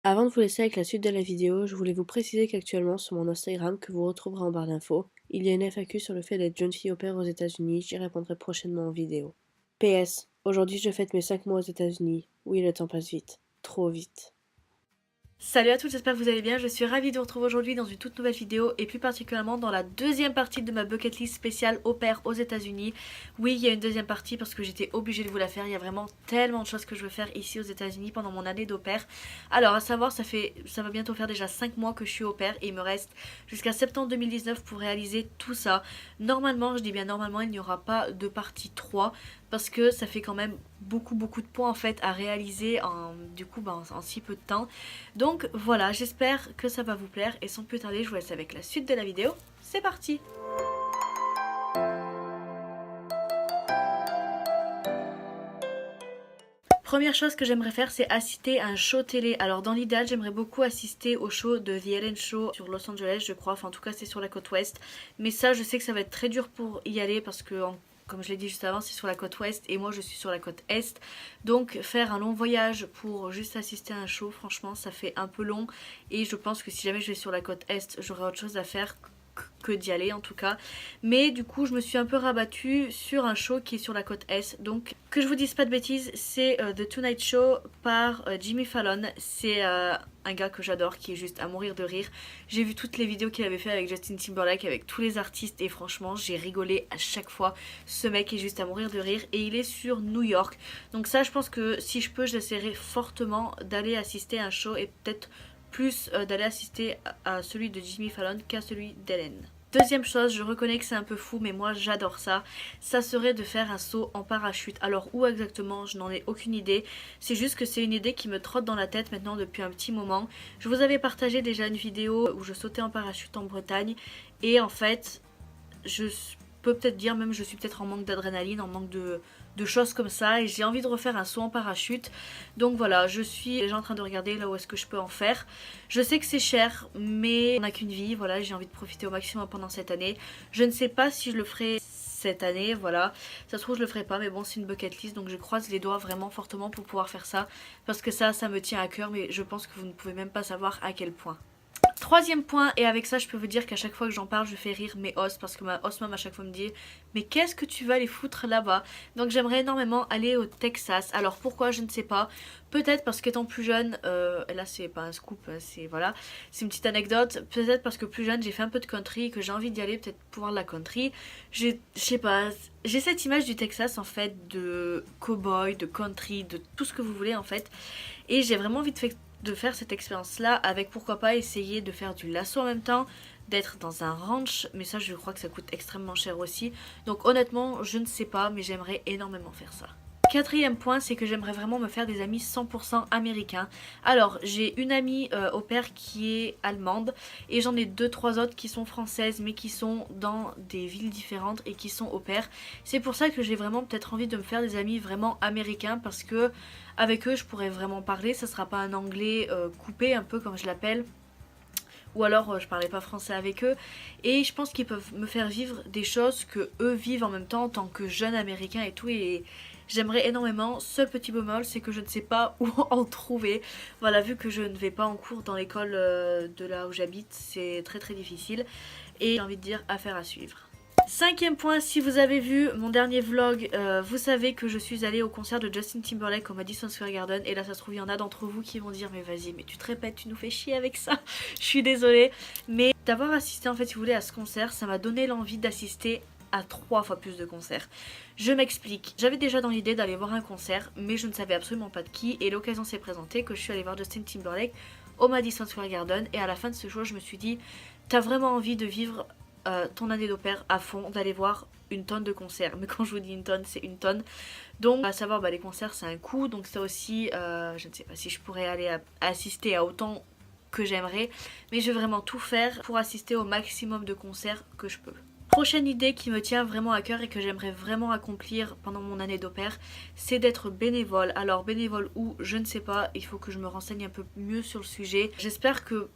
Avant de vous laisser avec la suite de la vidéo, je voulais vous préciser qu'actuellement sur mon Instagram, que vous retrouverez en barre d'infos, il y a une FAQ sur le fait d'être jeune fille au pair aux États-Unis. J'y répondrai prochainement en vidéo. PS, aujourd'hui je fête mes 5 mois aux États-Unis. Oui, le temps passe vite. Trop vite. Salut à tous, j'espère que vous allez bien. Je suis ravie de vous retrouver aujourd'hui dans une toute nouvelle vidéo et plus particulièrement dans la deuxième partie de ma bucket list spéciale au pair aux États-Unis. Oui, il y a une deuxième partie parce que j'étais obligée de vous la faire. Il y a vraiment tellement de choses que je veux faire ici aux États-Unis pendant mon année d'au pair. Alors, à savoir, ça va bientôt faire déjà 5 mois que je suis au pair et il me reste jusqu'à septembre 2019 pour réaliser tout ça. Normalement, je dis bien normalement, il n'y aura pas de partie 3 parce que ça fait quand même beaucoup de points en fait à réaliser en si peu de temps. Donc voilà, j'espère que ça va vous plaire et sans plus tarder, je vous laisse avec la suite de la vidéo. C'est parti! Première chose que j'aimerais faire, c'est assister à un show télé. Alors dans l'idéal, j'aimerais beaucoup assister au show de The Ellen Show sur Los Angeles, je crois. Enfin, en tout cas, c'est sur la côte ouest. Mais ça, je sais que ça va être très dur pour y aller parce que, comme je l'ai dit juste avant, c'est sur la côte ouest et moi, je suis sur la côte est. Donc faire un long voyage pour juste assister à un show, franchement, ça fait un peu long. Et je pense que si jamais je vais sur la côte est, j'aurai autre chose à faire que d'y aller en tout cas. Mais du coup, je me suis un peu rabattue sur un show qui est sur la côte Est. Donc, que je vous dise pas de bêtises, c'est The Tonight Show par Jimmy Fallon. C'est un gars que j'adore, qui est juste à mourir de rire. J'ai vu toutes les vidéos qu'il avait fait avec Justin Timberlake, avec tous les artistes, et franchement, j'ai rigolé à chaque fois. Ce mec est juste à mourir de rire, et il est sur New York. Donc ça, je pense que si je peux, j'essaierai fortement d'aller assister à un show, et peut-être plus d'aller assister à celui de Jimmy Fallon qu'à celui d'Ellen. Deuxième chose, je reconnais que c'est un peu fou, mais moi j'adore ça. Ça serait de faire un saut en parachute. Alors où exactement, je n'en ai aucune idée. C'est juste que c'est une idée qui me trotte dans la tête maintenant depuis un petit moment. Je vous avais partagé déjà une vidéo où je sautais en parachute en Bretagne. Et en fait, je peux peut-être dire même je suis peut-être en manque d'adrénaline, en manque de choses comme ça et j'ai envie de refaire un saut en parachute. Donc voilà, je suis déjà en train de regarder là où est-ce que je peux en faire. Je sais que c'est cher, mais on n'a qu'une vie, voilà, j'ai envie de profiter au maximum pendant cette année. Je ne sais pas si je le ferai cette année, voilà. Ça se trouve je le ferai pas, mais bon c'est une bucket list, donc je croise les doigts vraiment fortement pour pouvoir faire ça. Parce que ça me tient à cœur, mais je pense que vous ne pouvez même pas savoir à quel point. Troisième point, et avec ça je peux vous dire qu'à chaque fois que j'en parle je fais rire mes os parce que ma os même à chaque fois me dit mais qu'est-ce que tu vas aller foutre là-bas. Donc j'aimerais énormément aller au Texas. Alors pourquoi je ne sais pas. Peut-être parce qu'étant plus jeune, là c'est pas un scoop, c'est voilà, c'est une petite anecdote. Peut-être parce que plus jeune j'ai fait un peu de country et que j'ai envie d'y aller peut-être pour voir de la country. Je sais pas, j'ai cette image du Texas en fait de cowboy, de country, de tout ce que vous voulez en fait. Et j'ai vraiment envie de faire cette expérience là avec pourquoi pas essayer de faire du lasso en même temps, d'être dans un ranch, mais ça je crois que ça coûte extrêmement cher aussi. Donc honnêtement je ne sais pas, mais j'aimerais énormément faire ça. Quatrième point, c'est que j'aimerais vraiment me faire des amis 100% américains. Alors, j'ai une amie au pair qui est allemande et j'en ai deux, trois autres qui sont françaises mais qui sont dans des villes différentes et qui sont au pair. C'est pour ça que j'ai vraiment peut-être envie de me faire des amis vraiment américains parce que avec eux je pourrais vraiment parler, ça sera pas un anglais coupé un peu comme je l'appelle. Ou alors je parlais pas français avec eux et je pense qu'ils peuvent me faire vivre des choses que eux vivent en même temps en tant que jeunes américains et tout et j'aimerais énormément. Seul petit bémol, c'est que je ne sais pas où en trouver. Voilà, vu que je ne vais pas en cours dans l'école de là où j'habite, c'est très difficile et j'ai envie de dire affaire à suivre. Cinquième point, si vous avez vu mon dernier vlog, vous savez que je suis allée au concert de Justin Timberlake au Madison Square Garden. Et là, ça se trouve, il y en a d'entre vous qui vont dire mais vas-y, mais tu te répètes, tu nous fais chier avec ça. Je suis désolée. Mais d'avoir assisté, en fait, si vous voulez, à ce concert, ça m'a donné l'envie d'assister à 3 fois plus de concerts. Je m'explique. J'avais déjà dans l'idée d'aller voir un concert, mais je ne savais absolument pas de qui. Et l'occasion s'est présentée que je suis allée voir Justin Timberlake au Madison Square Garden. Et à la fin de ce show, je me suis dit, t'as vraiment envie de vivre ton année d'au pair à fond, d'aller voir une tonne de concerts. Mais quand je vous dis une tonne, c'est une tonne. Donc à savoir, les concerts c'est un coût. Donc ça aussi, je ne sais pas si je pourrais aller assister à autant que j'aimerais. Mais je vais vraiment tout faire pour assister au maximum de concerts que je peux. Prochaine idée qui me tient vraiment à cœur et que j'aimerais vraiment accomplir pendant mon année d'au pair, c'est d'être bénévole. Alors bénévole où, je ne sais pas, il faut que je me renseigne un peu mieux sur le sujet. J'espère que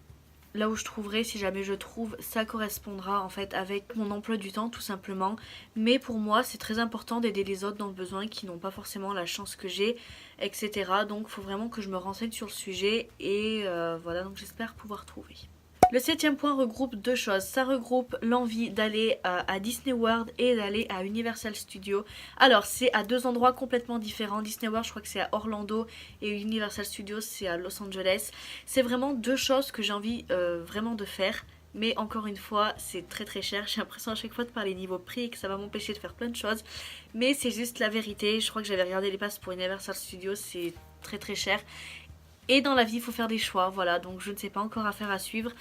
là où je trouverai, si jamais je trouve, ça correspondra en fait avec mon emploi du temps tout simplement. Mais pour moi c'est très important d'aider les autres dans le besoin qui n'ont pas forcément la chance que j'ai, etc. Donc il faut vraiment que je me renseigne sur le sujet et voilà, donc j'espère pouvoir trouver. Le 7e point regroupe deux choses. Ça regroupe l'envie d'aller à Disney World et d'aller à Universal Studios. Alors c'est à deux endroits complètement différents. Disney World, je crois que c'est à Orlando et Universal Studios c'est à Los Angeles. C'est vraiment deux choses que j'ai envie vraiment de faire. Mais encore une fois, c'est très très cher. J'ai l'impression à chaque fois de parler niveau prix et que ça va m'empêcher de faire plein de choses. Mais c'est juste la vérité. Je crois que j'avais regardé les passes pour Universal Studios, c'est très très cher. Et dans la vie, il faut faire des choix, voilà, donc je ne sais pas encore à faire à suivre.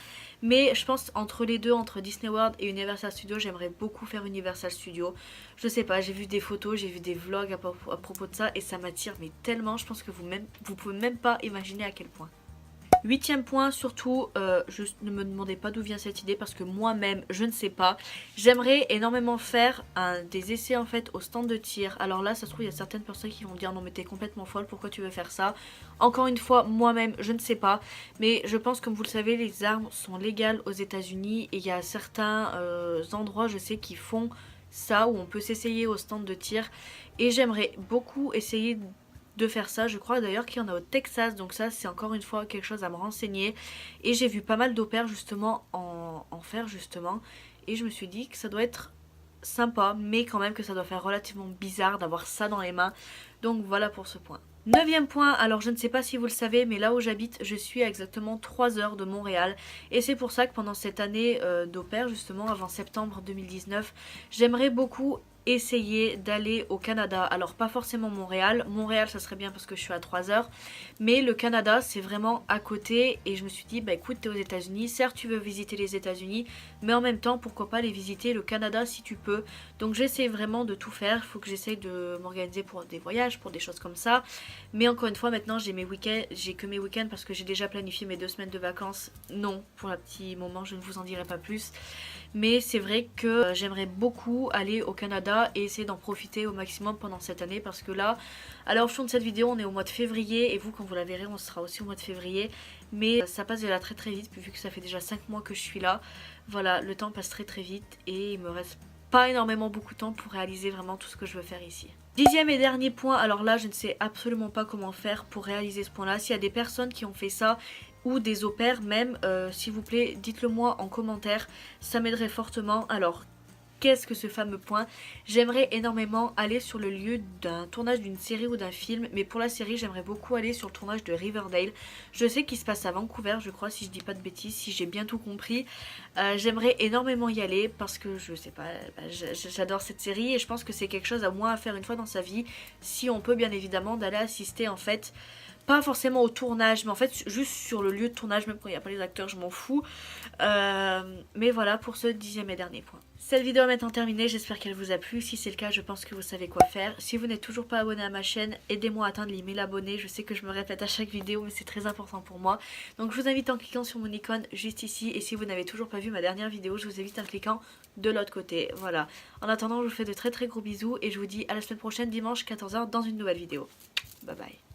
Mais je pense entre les deux, entre Disney World et Universal Studios, j'aimerais beaucoup faire Universal Studios. Je sais pas, j'ai vu des photos, j'ai vu des vlogs à propos de ça et ça m'attire mais tellement, je pense que vous pouvez même pas imaginer à quel point. 8e point, surtout, ne me demandez pas d'où vient cette idée parce que moi-même, je ne sais pas. J'aimerais énormément faire des essais en fait au stand de tir. Alors là, ça se trouve, il y a certaines personnes qui vont me dire non mais t'es complètement folle, pourquoi tu veux faire ça? Encore une fois, moi-même, je ne sais pas. Mais je pense, comme vous le savez, les armes sont légales aux États-Unis et il y a certains endroits, je sais, qui font ça, où on peut s'essayer au stand de tir. Et j'aimerais beaucoup essayer de faire ça. Je crois d'ailleurs qu'il y en a au Texas, donc ça c'est encore une fois quelque chose à me renseigner. Et j'ai vu pas mal d'opères justement en faire justement. Et je me suis dit que ça doit être sympa, mais quand même que ça doit faire relativement bizarre d'avoir ça dans les mains. Donc voilà pour ce point. 9e point, alors je ne sais pas si vous le savez, mais là où j'habite, je suis à exactement 3 heures de Montréal. Et c'est pour ça que pendant cette année d'opère, justement, avant septembre 2019, j'aimerais beaucoup essayer d'aller au Canada. Alors pas forcément Montréal. Montréal ça serait bien parce que je suis à 3 heures. Mais le Canada c'est vraiment à côté. Et je me suis dit bah écoute t'es aux États-Unis. Certes tu veux visiter les États-Unis. Mais en même temps pourquoi pas aller visiter le Canada si tu peux. Donc j'essaie vraiment de tout faire. Il faut que j'essaie de m'organiser pour des voyages, pour des choses comme ça. Mais encore une fois maintenant j'ai mes week-ends. J'ai que mes week-ends parce que j'ai déjà planifié mes 2 semaines de vacances. Non, pour un petit moment je ne vous en dirai pas plus. Mais c'est vrai que j'aimerais beaucoup aller au Canada et essayer d'en profiter au maximum pendant cette année parce que là, à l'heure de cette vidéo, on est au mois de février et vous, quand vous la verrez, on sera aussi au mois de février. Mais ça passe déjà très très vite vu que ça fait déjà 5 mois que je suis là. Voilà, le temps passe très très vite et il me reste pas énormément beaucoup de temps pour réaliser vraiment tout ce que je veux faire ici. 10e et dernier point, alors là je ne sais absolument pas comment faire pour réaliser ce point là. S'il y a des personnes qui ont fait ça ou des opères même, s'il vous plaît dites-le moi en commentaire, ça m'aiderait fortement. Alors qu'est-ce que ce fameux point? J'aimerais énormément aller sur le lieu d'un tournage d'une série ou d'un film, mais pour la série j'aimerais beaucoup aller sur le tournage de Riverdale. Je sais qu'il se passe à Vancouver je crois, si je dis pas de bêtises, si j'ai bien tout compris. J'aimerais énormément y aller parce que je sais pas, j'adore cette série et je pense que c'est quelque chose à moins à faire une fois dans sa vie, si on peut bien évidemment, d'aller assister en fait. Pas forcément au tournage, mais en fait juste sur le lieu de tournage, même quand il n'y a pas les acteurs, je m'en fous. Mais voilà pour ce 10e et dernier point. Cette vidéo est maintenant terminée, j'espère qu'elle vous a plu. Si c'est le cas, je pense que vous savez quoi faire. Si vous n'êtes toujours pas abonné à ma chaîne, aidez-moi à atteindre les 1000 abonnés. Je sais que je me répète à chaque vidéo, mais c'est très important pour moi. Donc je vous invite en cliquant sur mon icône juste ici. Et si vous n'avez toujours pas vu ma dernière vidéo, je vous invite en cliquant de l'autre côté. Voilà. En attendant, je vous fais de très très gros bisous et je vous dis à la semaine prochaine, dimanche 14 h dans une nouvelle vidéo. Bye bye.